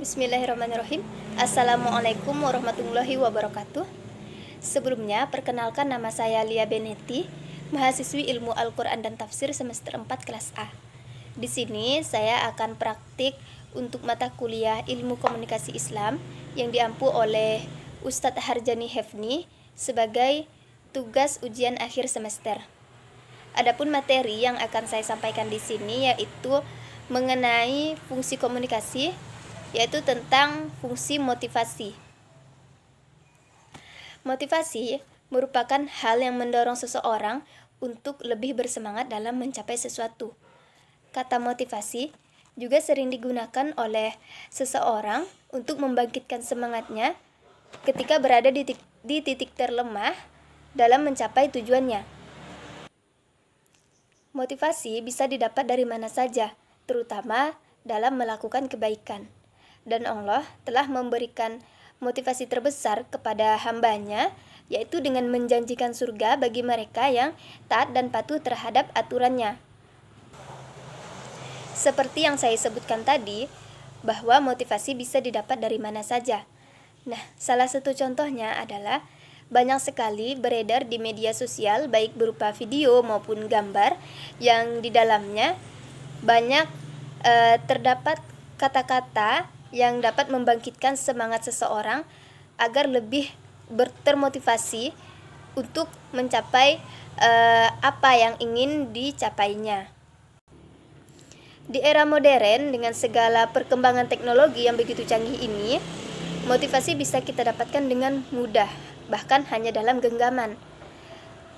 Bismillahirrahmanirrahim. Assalamualaikum warahmatullahi wabarakatuh. Sebelumnya, perkenalkan nama saya Lia Benetti, mahasiswi Ilmu Al-Quran dan Tafsir semester 4 kelas A. Di sini saya akan praktik untuk mata kuliah Ilmu Komunikasi Islam yang diampu oleh Ustadz Harjani Hefni sebagai tugas ujian akhir semester. Adapun materi yang akan saya sampaikan di sini yaitu mengenai fungsi komunikasi, yaitu tentang fungsi motivasi. Motivasi merupakan hal yang mendorong seseorang untuk lebih bersemangat dalam mencapai sesuatu. Kata motivasi juga sering digunakan oleh seseorang untuk membangkitkan semangatnya ketika berada di titik terlemah dalam mencapai tujuannya. Motivasi bisa didapat dari mana saja, terutama dalam melakukan kebaikan. Dan Allah telah memberikan motivasi terbesar kepada hambanya, yaitu dengan menjanjikan surga bagi mereka yang taat dan patuh terhadap aturannya. Seperti yang saya sebutkan tadi, bahwa motivasi bisa didapat dari mana saja. Nah, salah satu contohnya adalah banyak sekali beredar di media sosial, baik berupa video maupun gambar, yang di dalamnya banyak terdapat kata-kata yang dapat membangkitkan semangat seseorang agar lebih termotivasi untuk mencapai apa yang ingin dicapainya. Di era modern dengan segala perkembangan teknologi yang begitu canggih ini, motivasi bisa kita dapatkan dengan mudah, bahkan hanya dalam genggaman.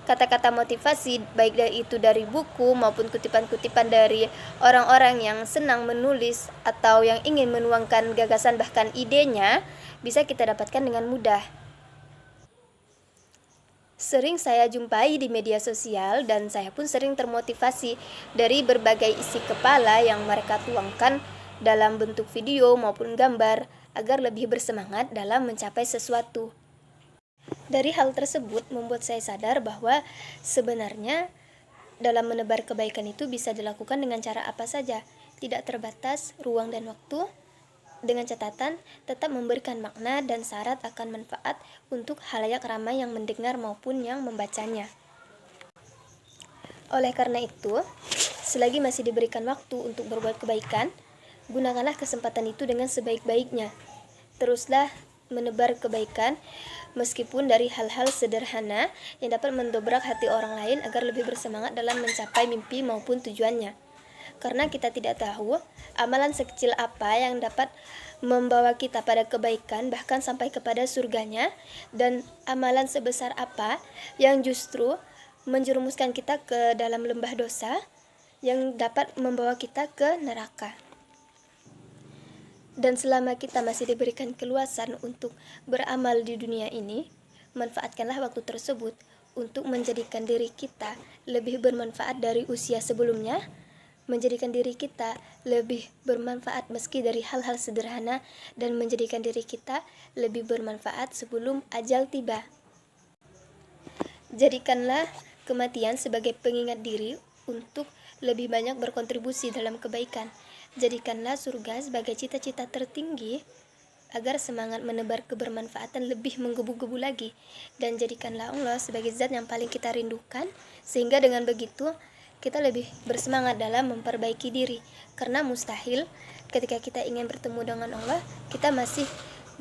Kata-kata motivasi, baik itu dari buku maupun kutipan-kutipan dari orang-orang yang senang menulis atau yang ingin menuangkan gagasan bahkan idenya, bisa kita dapatkan dengan mudah. Sering saya jumpai di media sosial dan saya pun sering termotivasi dari berbagai isi kepala yang mereka tuangkan dalam bentuk video maupun gambar agar lebih bersemangat dalam mencapai sesuatu. Dari hal tersebut membuat saya sadar bahwa sebenarnya dalam menebar kebaikan itu bisa dilakukan dengan cara apa saja, tidak terbatas ruang dan waktu, dengan catatan tetap memberikan makna dan syarat akan manfaat untuk khalayak ramai yang mendengar maupun yang membacanya. Oleh karena itu, selagi masih diberikan waktu untuk berbuat kebaikan, gunakanlah kesempatan itu dengan sebaik-baiknya. Teruslah menebar kebaikan meskipun dari hal-hal sederhana yang dapat mendobrak hati orang lain agar lebih bersemangat dalam mencapai mimpi maupun tujuannya. Karena kita tidak tahu amalan sekecil apa yang dapat membawa kita pada kebaikan bahkan sampai kepada surganya, dan amalan sebesar apa yang justru menjerumuskan kita ke dalam lembah dosa yang dapat membawa kita ke neraka. Dan selama kita masih diberikan keluasan untuk beramal di dunia ini, manfaatkanlah waktu tersebut untuk menjadikan diri kita lebih bermanfaat dari usia sebelumnya, menjadikan diri kita lebih bermanfaat meski dari hal-hal sederhana, dan menjadikan diri kita lebih bermanfaat sebelum ajal tiba. Jadikanlah kematian sebagai pengingat diri untuk lebih banyak berkontribusi dalam kebaikan. Jadikanlah surga sebagai cita-cita tertinggi agar semangat menebar kebermanfaatan lebih menggebu-gebu lagi, dan jadikanlah Allah sebagai zat yang paling kita rindukan, sehingga dengan begitu kita lebih bersemangat dalam memperbaiki diri. Karena mustahil ketika kita ingin bertemu dengan Allah kita masih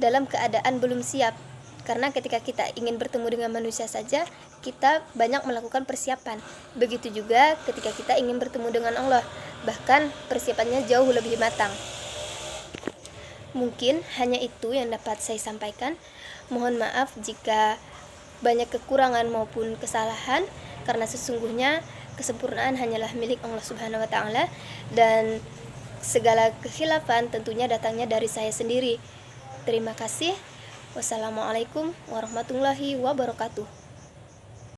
dalam keadaan belum siap, karena ketika kita ingin bertemu dengan manusia saja kita banyak melakukan persiapan. Begitu juga ketika kita ingin bertemu dengan Allah, bahkan persiapannya jauh lebih matang. Mungkin hanya itu yang dapat saya sampaikan. Mohon maaf jika banyak kekurangan maupun kesalahan, karena sesungguhnya kesempurnaan hanyalah milik Allah Subhanahu wa Ta'ala, dan segala kekhilafan tentunya datangnya dari saya sendiri. Terima kasih. Wassalamualaikum warahmatullahi wabarakatuh.